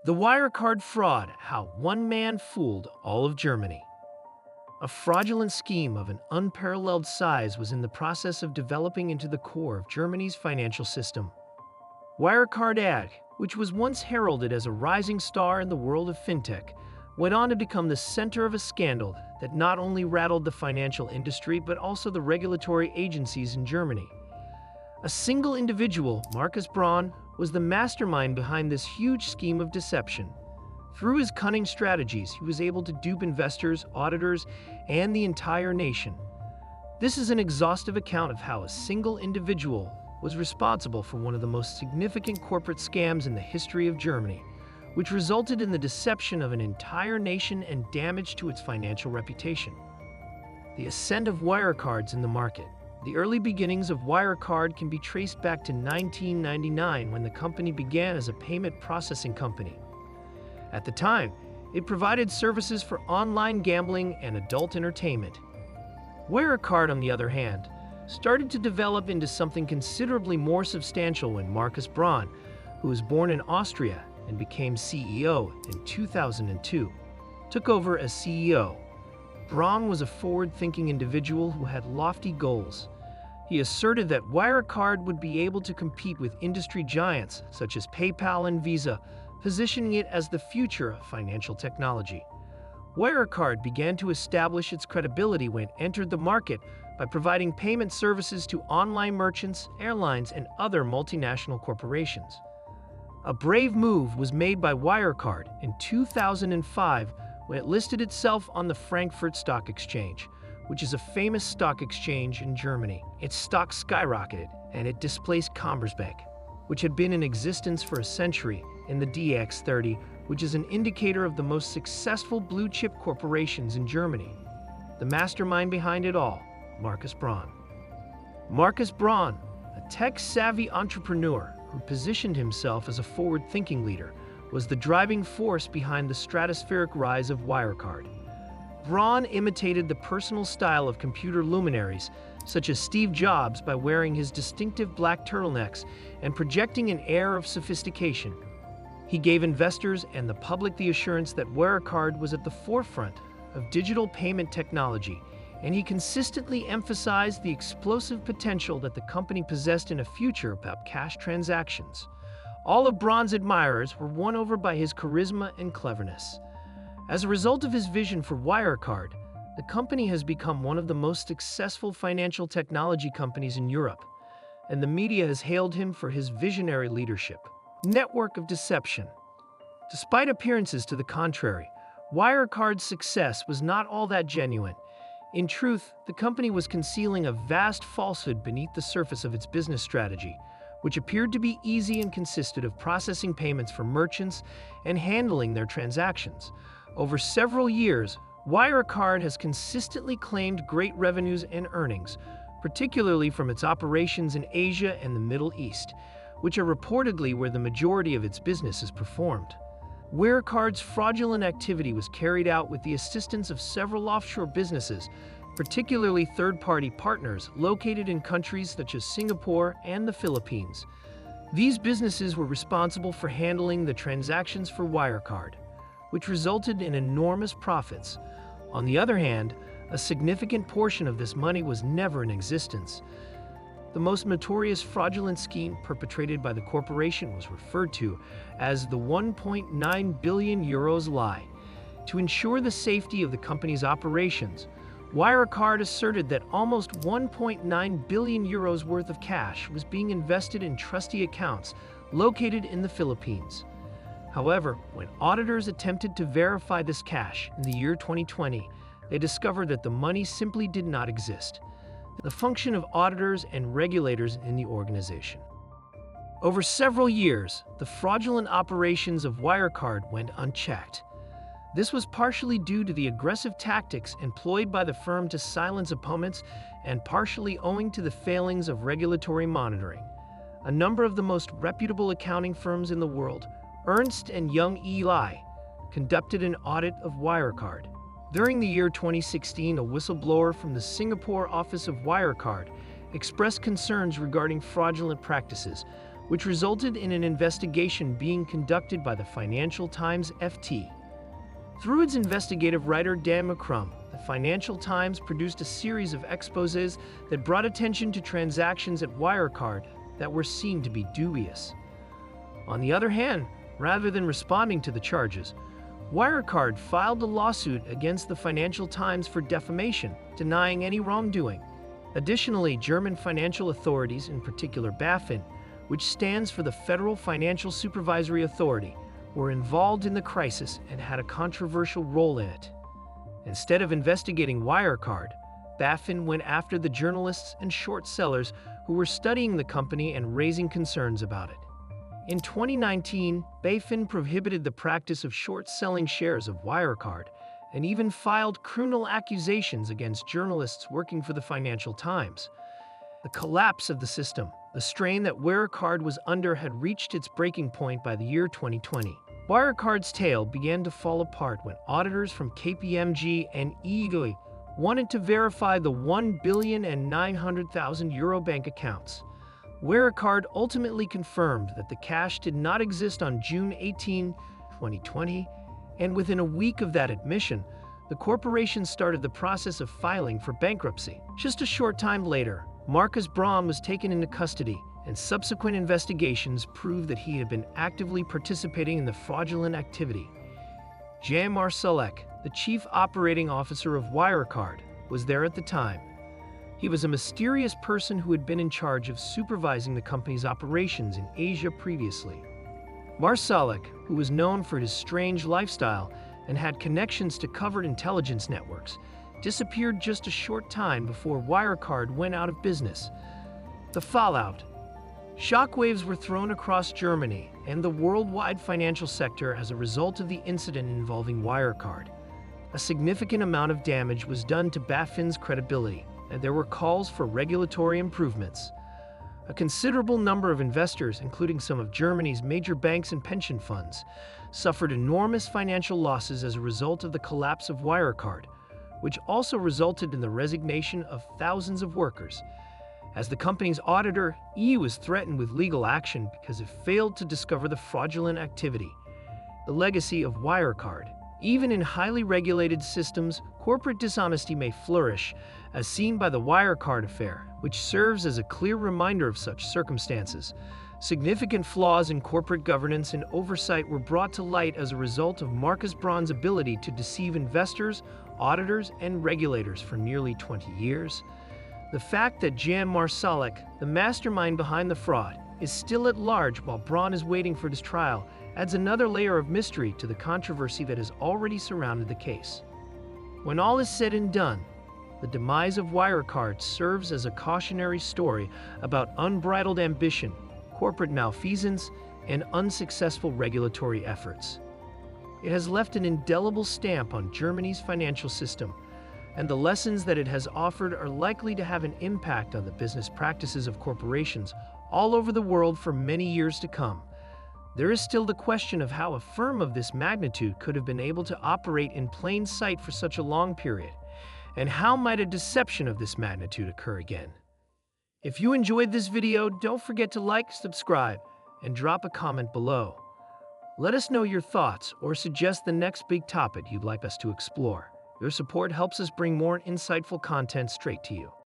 The Wirecard fraud, how one man fooled all of Germany. A fraudulent scheme of an unparalleled size was in the process of developing into the core of Germany's financial system. Wirecard AG, which was once heralded as a rising star in the world of fintech, went on to become the center of a scandal that not only rattled the financial industry but also the regulatory agencies in Germany. A single individual, Markus Braun, was the mastermind behind this huge scheme of deception. Through his cunning strategies, he was able to dupe investors, auditors, and the entire nation. This is an exhaustive account of how a single individual was responsible for one of the most significant corporate scams in the history of Germany, which resulted in the deception of an entire nation and damage to its financial reputation. The ascent of Wirecards in the market. The early beginnings of Wirecard can be traced back to 1999 when the company began as a payment processing company. At the time, it provided services for online gambling and adult entertainment. Wirecard, on the other hand, started to develop into something considerably more substantial when Markus Braun, who was born in Austria and became CEO in 2002, took over as CEO. Braun was a forward-thinking individual who had lofty goals. He asserted that Wirecard would be able to compete with industry giants such as PayPal and Visa, positioning it as the future of financial technology. Wirecard began to establish its credibility when it entered the market by providing payment services to online merchants, airlines, and other multinational corporations. A brave move was made by Wirecard in 2005 when it listed itself on the Frankfurt Stock Exchange, which is a famous stock exchange in Germany. Its stock skyrocketed, and it displaced Commerzbank, which had been in existence for a century, in the DAX 30, which is an indicator of the most successful blue-chip corporations in Germany. The mastermind behind it all, Markus Braun. Markus Braun, a tech-savvy entrepreneur who positioned himself as a forward-thinking leader, was the driving force behind the stratospheric rise of Wirecard. Braun imitated the personal style of computer luminaries, such as Steve Jobs, by wearing his distinctive black turtlenecks and projecting an air of sophistication. He gave investors and the public the assurance that Wirecard was at the forefront of digital payment technology, and he consistently emphasized the explosive potential that the company possessed in a future about cash transactions. All of Braun's admirers were won over by his charisma and cleverness. As a result of his vision for Wirecard, the company has become one of the most successful financial technology companies in Europe, and the media has hailed him for his visionary leadership. Network of deception. Despite appearances to the contrary, Wirecard's success was not all that genuine. In truth, the company was concealing a vast falsehood beneath the surface of its business strategy, which appeared to be easy and consisted of processing payments for merchants and handling their transactions. Over several years, Wirecard has consistently claimed great revenues and earnings, particularly from its operations in Asia and the Middle East, which are reportedly where the majority of its business is performed. Wirecard's fraudulent activity was carried out with the assistance of several offshore businesses, particularly third-party partners located in countries such as Singapore and the Philippines. These businesses were responsible for handling the transactions for Wirecard, which resulted in enormous profits. On the other hand, a significant portion of this money was never in existence. The most notorious fraudulent scheme perpetrated by the corporation was referred to as the 1.9 billion euros lie. To ensure the safety of the company's operations, Wirecard asserted that almost 1.9 billion euros worth of cash was being invested in trustee accounts located in the Philippines. However, when auditors attempted to verify this cash in the year 2020, they discovered that the money simply did not exist. The function of auditors and regulators in the organization. Over several years, the fraudulent operations of Wirecard went unchecked. This was partially due to the aggressive tactics employed by the firm to silence opponents and partially owing to the failings of regulatory monitoring. A number of the most reputable accounting firms in the world, Ernst & Young Eli, conducted an audit of Wirecard. During the year 2016, a whistleblower from the Singapore office of Wirecard expressed concerns regarding fraudulent practices, which resulted in an investigation being conducted by the Financial Times FT. Through its investigative writer Dan McCrum, the Financial Times produced a series of exposés that brought attention to transactions at Wirecard that were seen to be dubious. On the other hand, rather than responding to the charges, Wirecard filed a lawsuit against the Financial Times for defamation, denying any wrongdoing. Additionally, German financial authorities, in particular BaFin, which stands for the Federal Financial Supervisory Authority, were involved in the crisis and had a controversial role in it. Instead of investigating Wirecard, BaFin went after the journalists and short sellers who were studying the company and raising concerns about it. In 2019, BaFin prohibited the practice of short-selling shares of Wirecard and even filed criminal accusations against journalists working for the Financial Times. The collapse of the system, the strain that Wirecard was under, had reached its breaking point by the year 2020. Wirecard's tail began to fall apart when auditors from KPMG and EY wanted to verify the €1,900,000 bank accounts. Wirecard ultimately confirmed that the cash did not exist on June 18, 2020, and within a week of that admission, the corporation started the process of filing for bankruptcy. Just a short time later, Markus Braun was taken into custody, and subsequent investigations proved that he had been actively participating in the fraudulent activity. Jan Marsalek, the chief operating officer of Wirecard, was there at the time. He was a mysterious person who had been in charge of supervising the company's operations in Asia previously. Marsalek, who was known for his strange lifestyle and had connections to covert intelligence networks, disappeared just a short time before Wirecard went out of business. The fallout. Shockwaves were thrown across Germany and the worldwide financial sector as a result of the incident involving Wirecard. A significant amount of damage was done to BaFin's credibility, and there were calls for regulatory improvements. A considerable number of investors, including some of Germany's major banks and pension funds, suffered enormous financial losses as a result of the collapse of Wirecard, which also resulted in the resignation of thousands of workers. As the company's auditor, EY was threatened with legal action because it failed to discover the fraudulent activity. The legacy of Wirecard. Even in highly regulated systems, corporate dishonesty may flourish, as seen by the Wirecard affair, which serves as a clear reminder of such circumstances. Significant flaws in corporate governance and oversight were brought to light as a result of Markus Braun's ability to deceive investors, auditors, and regulators for nearly 20 years. The fact that Jan Marsalek, the mastermind behind the fraud, is still at large while Braun is waiting for his trial adds another layer of mystery to the controversy that has already surrounded the case. When all is said and done, the demise of Wirecard serves as a cautionary story about unbridled ambition, corporate malfeasance, and unsuccessful regulatory efforts. It has left an indelible stamp on Germany's financial system, and the lessons that it has offered are likely to have an impact on the business practices of corporations all over the world for many years to come. There is still the question of how a firm of this magnitude could have been able to operate in plain sight for such a long period, and how might a deception of this magnitude occur again? If you enjoyed this video, don't forget to like, subscribe, and drop a comment below. Let us know your thoughts or suggest the next big topic you'd like us to explore. Your support helps us bring more insightful content straight to you.